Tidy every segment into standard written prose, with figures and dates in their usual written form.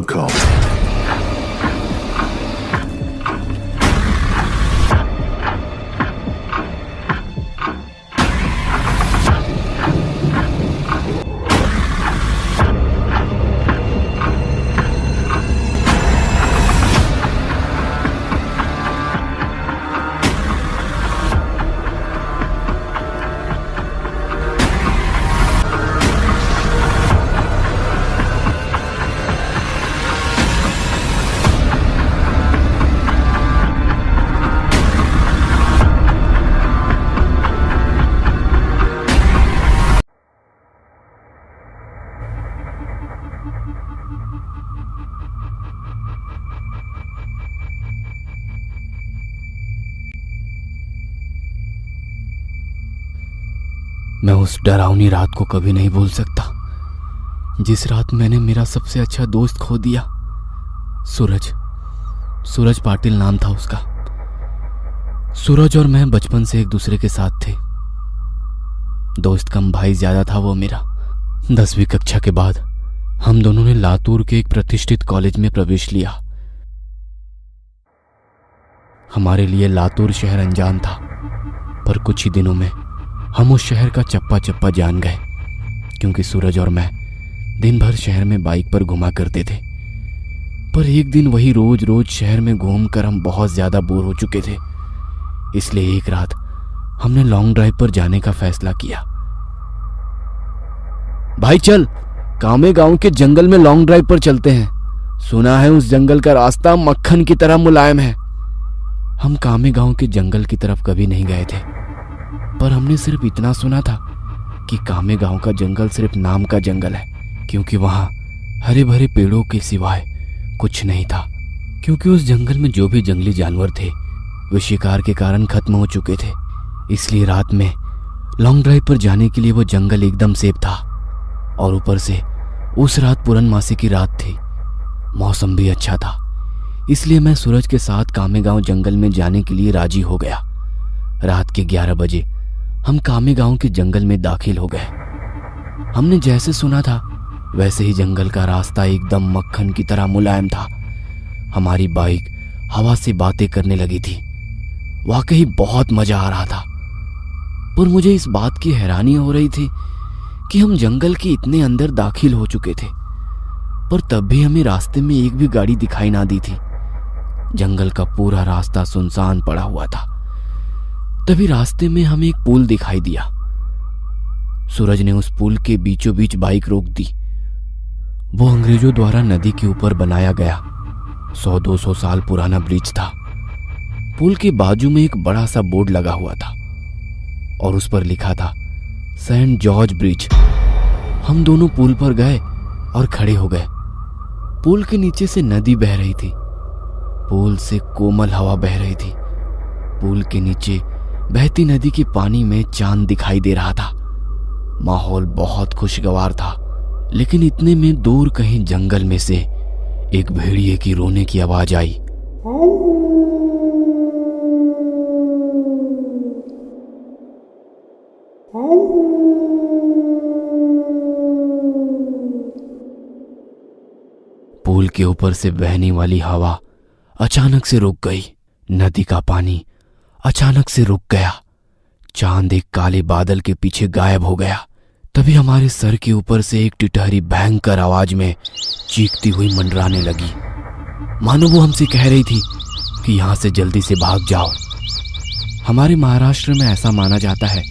Protocol. मैं उस डरावनी रात को कभी नहीं भूल सकता, जिस रात मैंने मेरा सबसे अच्छा दोस्त खो दिया। सूरज पाटिल नाम था उसका। सूरज और मैं बचपन से एक दूसरे के साथ थे। दोस्त कम भाई ज्यादा था वो मेरा। 10वीं कक्षा के बाद हम दोनों ने लातूर के एक प्रतिष्ठित कॉलेज में प्रवेश लिया। हमारे लिए लातूर शहर अनजान था, पर कुछ ही दिनों में हम उस शहर का चप्पा चप्पा जान गए, क्योंकि सूरज और मैं दिन भर शहर में बाइक पर घुमा करते थे। पर एक दिन वही रोज रोज शहर में घूमकर हम बहुत ज्यादा बोर हो चुके थे, इसलिए एक रात हमने लॉन्ग ड्राइव पर जाने का फैसला किया। भाई चल, कामे गांव के जंगल में लॉन्ग ड्राइव पर चलते हैं। सुना है उस जंगल का रास्ता मक्खन की तरह मुलायम है। हम कामे गांव के जंगल की तरफ कभी नहीं गए थे, पर हमने सिर्फ इतना सुना था कि कामे गांव का जंगल सिर्फ नाम का जंगल है, क्योंकि वहां हरे भरे पेड़ों के सिवाय कुछ नहीं था। क्योंकि उस जंगल में जो भी जंगली जानवर थे वे शिकार के कारण खत्म हो चुके थे, इसलिए रात में लॉन्ग ड्राइव पर जाने के लिए वो जंगल एकदम सेफ था। और ऊपर से उस रात पूर्णमासी की रात थी, मौसम भी अच्छा था, इसलिए मैं सूरज के साथ कामे गांव जंगल में जाने के लिए राजी हो गया। रात के 11 बजे हम कामे गांव के जंगल में दाखिल हो गए। हमने जैसे सुना था वैसे ही जंगल का रास्ता एकदम मक्खन की तरह मुलायम था। हमारी बाइक हवा से बातें करने लगी थी। वाकई बहुत मजा आ रहा था, पर मुझे इस बात की हैरानी हो रही थी कि हम जंगल के इतने अंदर दाखिल हो चुके थे, पर तब भी हमें रास्ते में एक भी गाड़ी दिखाई ना दी थी। जंगल का पूरा रास्ता सुनसान पड़ा हुआ था। तभी रास्ते में हमें एक पुल दिखाई दिया। सूरज ने उस पुल के बीचों बीच बाइक रोक दी। वो अंग्रेजों द्वारा नदी के ऊपर बनाया गया 100-200 साल पुराना ब्रिज था। पुल के बाजू में एक बड़ा सा बोर्ड लगा हुआ था और उस पर लिखा था सेंट जॉर्ज ब्रिज। हम दोनों पुल पर गए और खड़े हो गए। पुल के नीचे से नदी बह रही थी। पुल से कोमल हवा बह रही थी। पुल के नीचे बहती नदी के पानी में चांद दिखाई दे रहा था। माहौल बहुत खुशगवार था, लेकिन इतने में दूर कहीं जंगल में से एक भेड़िए की रोने की आवाज आई। पुल के ऊपर से बहने वाली हवा अचानक से रुक गई। नदी का पानी अचानक से रुक गया। चांद एक काले बादल के पीछे गायब हो गया। तभी हमारे सर के ऊपर से एक टिटहरी भयंकर आवाज में चीखती हुई मंडराने लगी, मानो वो हमसे कह रही थी कि यहां से जल्दी से भाग जाओ। हमारे महाराष्ट्र में ऐसा माना जाता है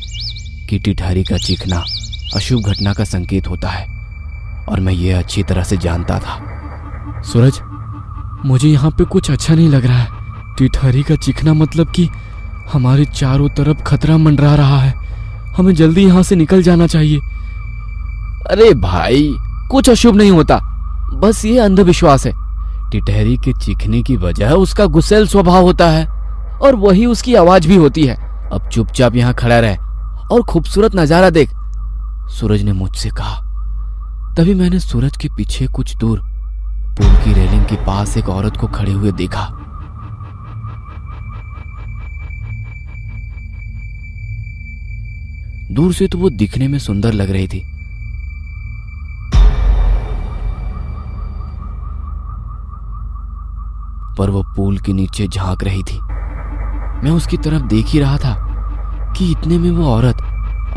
कि टिटहरी का चीखना अशुभ घटना का संकेत होता है, और मैं ये अच्छी तरह से जानता था। सूरज, मुझे यहाँ पे कुछ अच्छा नहीं लग रहा है। टिटहरी का चीखना मतलब कि हमारे चारों तरफ खतरा मंडरा रहा है। हमें जल्दी यहाँ से निकल जाना चाहिए। अरे भाई, कुछ अशुभ नहीं होता, बस ये अंधविश्वास है। टिटहरी के चीखने की वजह उसका गुस्सैल स्वभाव होता है और वही उसकी आवाज भी होती है। अब चुपचाप यहाँ खड़ा रह और खूबसूरत नजारा देख, सूरज ने मुझसे कहा। तभी मैंने सूरज के पीछे कुछ दूर पुल की रेलिंग के पास एक औरत को खड़े हुए देखा। दूर से तो वो दिखने में सुंदर लग रही थी, पर वो पुल के नीचे झांक रही थी। मैं उसकी तरफ देख ही रहा था कि इतने में वो औरत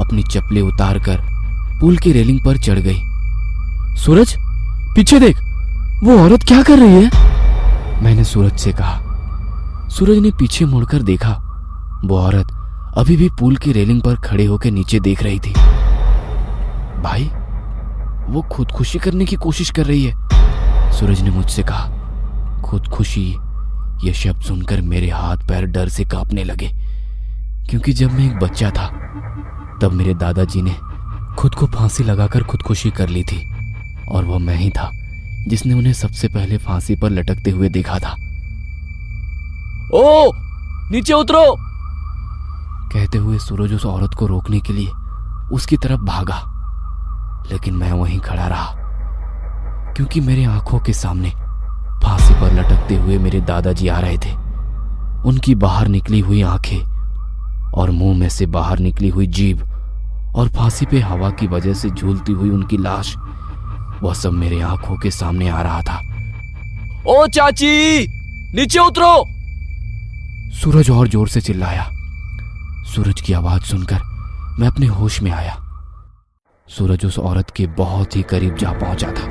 अपनी चप्पलें उतारकर पुल की रेलिंग पर चढ़ गई। सूरज, पीछे देख, वो औरत क्या कर रही है? मैंने सूरज से कहा। सूरज ने पीछे मुड़कर देखा। वो औरत अभी भी पुल की रेलिंग पर खड़े होकर नीचे देख रही थी। भाई, वो खुदकुशी करने की कोशिश कर रही है, सूरज ने मुझसे कहा। खुदकुशी, यह शब्द सुनकर मेरे हाथ पैर डर से कांपने लगे, क्योंकि जब मैं एक बच्चा था तब मेरे दादाजी ने खुद को फांसी लगाकर खुदकुशी कर ली थी, और वह मैं ही था जिसने उन्हें सबसे पहले फांसी पर लटकते हुए देखा था। ओ, नीचे उतरो, कहते हुए सूरज उस औरत को रोकने के लिए उसकी तरफ भागा, लेकिन मैं वहीं खड़ा रहा, क्योंकि मेरे आंखों के सामने फांसी पर लटकते हुए मेरे दादाजी आ रहे थे। उनकी बाहर निकली हुई आंखें और मुंह में से बाहर निकली हुई जीभ और फांसी पे हवा की वजह से झूलती हुई उनकी लाश, वह सब मेरे आंखों के सामने आ रहा था। ओ चाची, नीचे उतरो, सूरज और जोर से चिल्लाया। सूरज की आवाज सुनकर मैं अपने होश में आया। सूरज उस औरत के बहुत ही करीब जा पहुंचा था,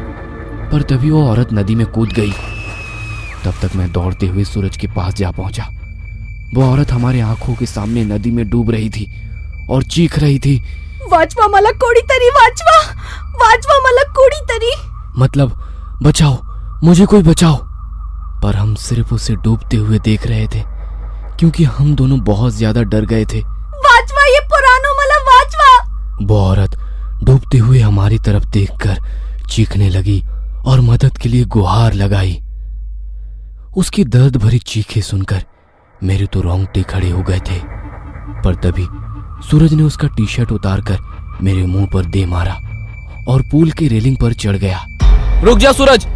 पर तभी वो औरत नदी में कूद गई। तब तक मैं दौड़ते हुए सूरज के पास जा पहुंचा। वो औरत हमारे आंखों के सामने नदी में डूब रही थी और चीख रही थी, वाचवा मला कोड़ी तरी, वाचवा, वाचवा मला कोड़ी तरी। मतलब बचाओ, मुझे कोई बचाओ। पर हम सिर्फ उसे डूबते हुए देख रहे थे, क्योंकि हम दोनों बहुत ज्यादा डर गए थे। वाचवा, ये पुरानो मला वाचवा। वो औरत डूबते हुए हमारी तरफ देखकर चीखने लगी और मदद के लिए गुहार लगाई। उसकी दर्द भरी चीखें सुनकर मेरे तो रोंगटे खड़े हो गए थे, पर तभी सूरज ने उसका टी शर्ट उतारकर मेरे मुंह पर दे मारा और पुल की रेलिंग पर चढ़ गया। रुक जा सूरज,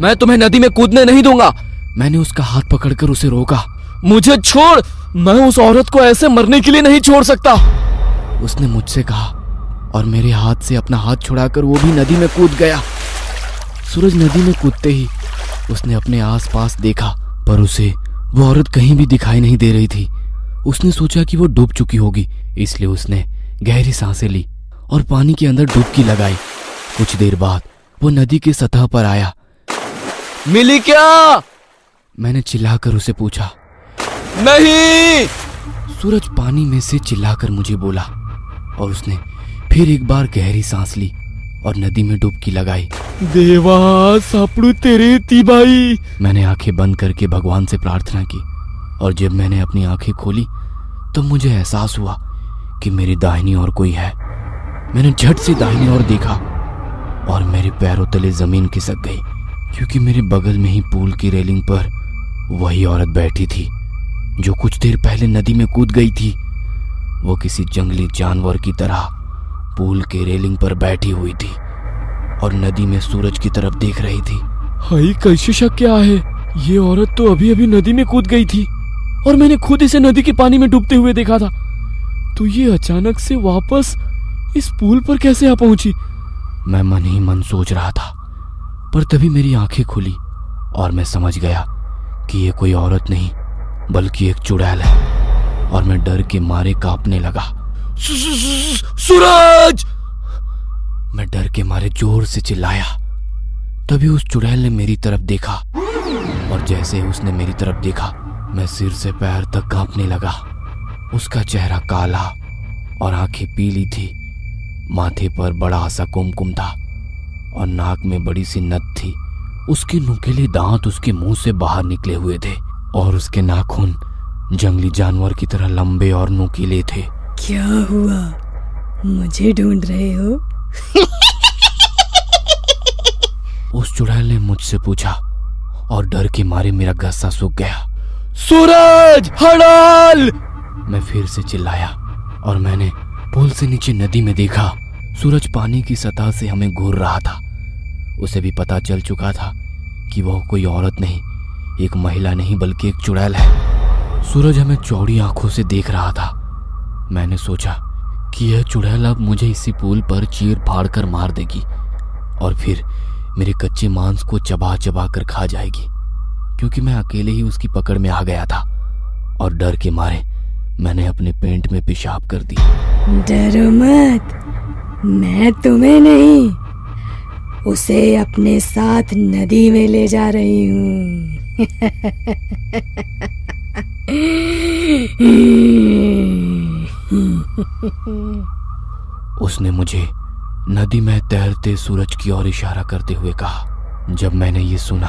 मैं तुम्हें नदी में कूदने नहीं दूंगा। मैंने उसका हाथ पकड़कर उसे रोका। मुझे छोड़, मैं उस औरत को ऐसे मरने के लिए नहीं छोड़ सकता, उसने मुझसे कहा, और मेरे हाथ से अपना हाथ छुड़ाकर वो भी नदी में कूद गया। सूरज नदी में कूदते ही उसने अपने आसपास देखा, पर उसे वो औरत कहीं भी दिखाई नहीं दे रही थी। उसने सोचा कि वो डूब चुकी होगी, इसलिए उसने गहरी सांसें ली और पानी के अंदर डुबकी लगाई। कुछ देर बाद वो नदी की सतह पर आया। मिली क्या? मैंने चिल्लाकर उसे पूछा। नहीं, सूरज पानी में से चिल्लाकर मुझे बोला, और उसने फिर एक बार गहरी सांस ली और नदी में डुबकी लगाई। देवा, सापड़ू तेरे तीबाई। मैंने आंखें बंद करके भगवान से प्रार्थना की, और जब मैंने अपनी आंखें खोली तो मुझे एहसास हुआ कि मेरी दाहिनी ओर कोई है। मैंने झट से दाहिनी ओर देखा और मेरे पैरों तले जमीन खिसक गई, क्योंकि मेरे बगल में ही पुल की रेलिंग पर वही औरत बैठी थी जो कुछ देर पहले नदी में कूद गई थी। वो किसी जंगली जानवर की तरह पुल के रेलिंग पर बैठी हुई थी और नदी में सूरज की तरफ देख रही थी। हाय, कैसे शक क्या है, ये औरत तो अभी अभी नदी में कूद गई थी और मैंने खुद इसे नदी के पानी में डूबते हुए देखा था, तो ये अचानक से वापस इस पुल पर कैसे आ पहुंची? मैं मन ही मन सोच रहा था, पर तभी मेरी आंखें खुली और मैं समझ गया कि ये कोई औरत नहीं बल्कि एक चुड़ैल है, और मैं डर के मारे कांपने लगा। सूरज! मैं डर के मारे जोर से चिल्लाया। तभी उस चुड़ैल ने मेरी तरफ देखा, और जैसे उसने मेरी तरफ देखा मैं सिर से पैर तक कांपने लगा। उसका चेहरा काला और आंखें पीली थी, माथे पर बड़ा सा कुमकुम था और नाक में बड़ी सी नथ थी। उसके नुकीले दांत उसके मुंह से बाहर निकले हुए थे और उसके नाखून जंगली जानवर की तरह लंबे और नुकीले थे। क्या हुआ, मुझे ढूंढ रहे हो? उस चुड़ैल ने मुझसे पूछा, और डर के मारे मेरा गस्सा सूख गया। सूरज, हड़ाल! मैं फिर से चिल्लाया और मैंने पुल से नीचे नदी में देखा। सूरज पानी की सतह से हमें घूर रहा था। उसे भी पता चल चुका था कि वह कोई औरत नहीं, एक महिला नहीं बल्कि एक चुड़ैल है। सूरज हमें चौड़ी आंखों से देख रहा था। मैंने सोचा कि यह चुड़ैल अब मुझे इसी पुल पर चीर फाड़ कर मार देगी और फिर मेरे कच्चे मांस को चबा चबा कर खा जाएगी, क्योंकि मैं अकेले ही उसकी पकड़ में आ गया था और डर के मारे मैंने अपने पेंट में पेशाब कर दी। डरो मत, मैं तुम्हें नहीं, उसे अपने साथ नदी में ले जा रही हूँ। उसने मुझे नदी में तैरते सूरज की ओर इशारा करते हुए कहा। जब मैंने ये सुना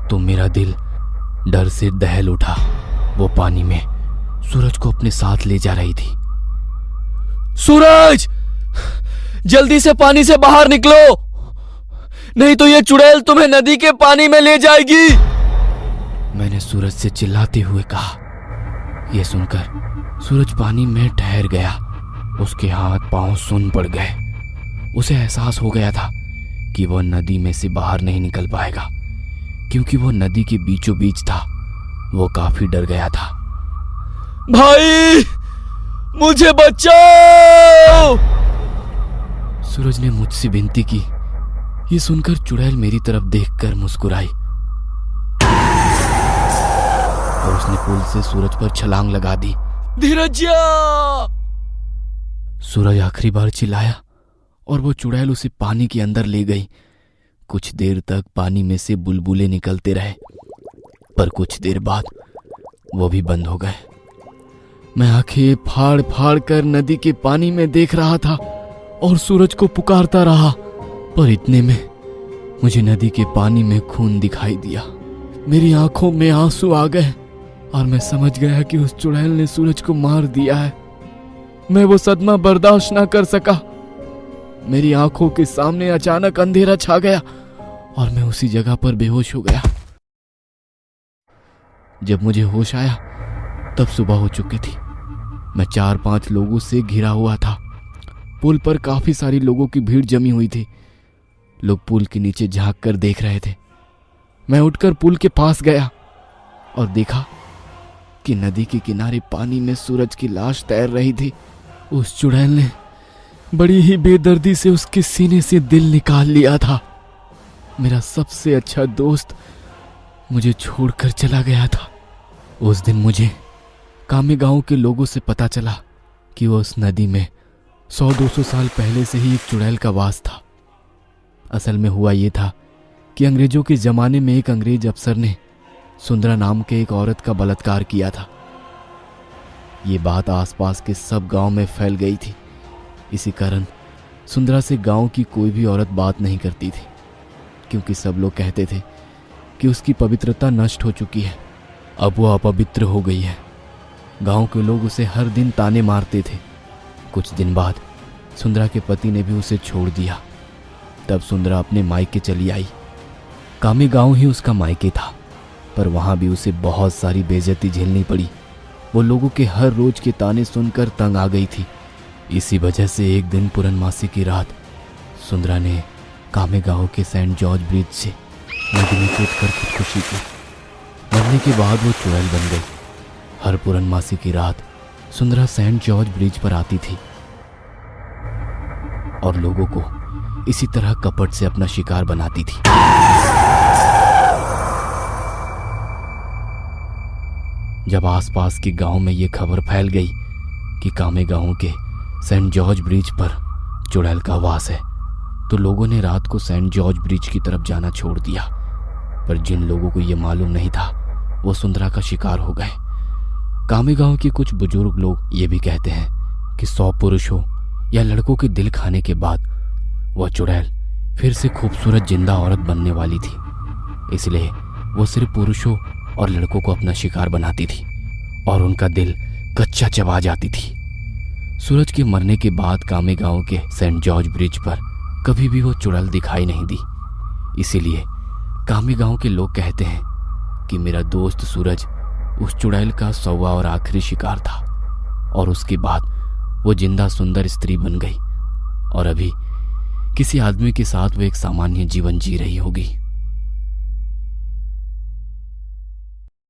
तो मेरा दिल डर से दहल उठा। वो पानी में सूरज को अपने साथ ले जा रही थी। सूरज, जल्दी से पानी से बाहर निकलो, नहीं तो ये चुड़ैल तुम्हें नदी के पानी में ले जाएगी, मैंने सूरज से चिल्लाते हुए कहा। यह सुनकर सूरज पानी में ठहर गया। उसके हाथ पांव सुन्न पड़ गए। उसे एहसास हो गया था कि वह नदी में से बाहर नहीं निकल पाएगा, क्योंकि वह नदी के बीचों बीच था। वो काफी डर गया था। भाई, मुझे बचाओ, सूरज ने मुझसे विनती की। ये सुनकर चुड़ैल मेरी तरफ देखकर मुस्कुराई और उसने पुल से सूरज पर छलांग लगा दी। धीरजा! सूरज आखिरी बार चिल्लाया और वो चुड़ैल उसे पानी के अंदर ले गई। कुछ देर तक पानी में से बुलबुले निकलते रहे, पर कुछ देर बाद वो भी बंद हो गए। मैं आंखें फाड़ फाड़ कर नदी के पानी में देख रहा था और सूरज को पुकारता रहा, पर इतने में मुझे नदी के पानी में खून दिखाई दिया। मेरी आंखों में आंसू आ गए और मैं समझ गया कि उस चुड़ैल ने सूरज को मार दिया है। मैं वो सदमा बर्दाश्त ना कर सका। मेरी आंखों के सामने अचानक अंधेरा छा गया और मैं उसी जगह पर बेहोश हो गया। जब मुझे होश आया तब सुबह हो चुकी थी। मैं 4-5 लोगों से घिरा हुआ था। पुल पर काफी सारी लोगों की भीड़ जमी हुई थी। लोग पुल के नीचे झांक कर देख रहे थे। मैं उठकर पुल के पास गया और देखा कि नदी के किनारे पानी में सूरज की लाश तैर रही थी। उस चुड़ैल ने बड़ी ही बेदर्दी से उसके सीने से दिल निकाल लिया था। मेरा सबसे अच्छा दोस्त मुझे छोड़कर चला गया था। उस दिन मुझे कामे गांव के लोगों से पता चला कि वो उस नदी में 100-200 साल पहले से ही एक चुड़ैल का वास था। असल में हुआ ये था कि अंग्रेजों के जमाने में एक अंग्रेज अफसर ने सुंदरा नाम के एक औरत का बलात्कार किया था। ये बात आसपास के सब गांव में फैल गई थी। इसी कारण सुंदरा से गांव की कोई भी औरत बात नहीं करती थी, क्योंकि सब लोग कहते थे कि उसकी पवित्रता नष्ट हो चुकी है, अब वो अपवित्र हो गई है। गांव के लोग उसे हर दिन ताने मारते थे। कुछ दिन बाद सुंदरा के पति ने भी उसे छोड़ दिया। तब सुंदरा अपने मायके चली आई। कामे गांव ही उसका मायके था, पर वहां भी उसे बहुत सारी बेइज्जती झेलनी पड़ी। वो लोगों के हर रोज के ताने सुनकर तंग आ गई थी। इसी वजह से एक दिन पूर्णमासी की रात सुंदरा ने कामे गांव के सेंट जॉर्ज ब्रिज से नदी में कूदकर खुदकुशी की। मरने के बाद वो चुड़ैल बन गई। हर पूर्णमासी की रात सुंदरा सेंट जॉर्ज ब्रिज पर आती थी और लोगों को इसी तरह कपट से अपना शिकार बनाती थी। जब आसपास के गांव में ये खबर फैल गई कि कामे गांव के सेंट जॉर्ज ब्रिज पर चुड़ैल का वास है, तो लोगों ने रात को सेंट जॉर्ज ब्रिज की तरफ जाना छोड़ दिया। पर जिन लोगों को यह मालूम नहीं था वो सुंदरा का शिकार हो गए। कामे गांव के कुछ बुजुर्ग लोग ये भी कहते हैं कि 100 पुरुषों या लड़कों के दिल खाने के बाद वह चुड़ैल फिर से खूबसूरत जिंदा औरत बनने वाली थी। इसलिए वो सिर्फ पुरुषों और लड़कों को अपना शिकार बनाती थी और उनका दिल कच्चा चबा जाती थी। सूरज के मरने के बाद कामे गांव के सेंट जॉर्ज ब्रिज पर कभी भी वो चुड़ैल दिखाई नहीं दी। इसीलिए कामे गांव के लोग कहते हैं कि मेरा दोस्त सूरज उस चुड़ैल का 100वां और आखिरी शिकार था और उसके बाद वो जिंदा सुंदर स्त्री बन गई और अभी किसी आदमी के साथ वो एक सामान्य जीवन जी रही होगी।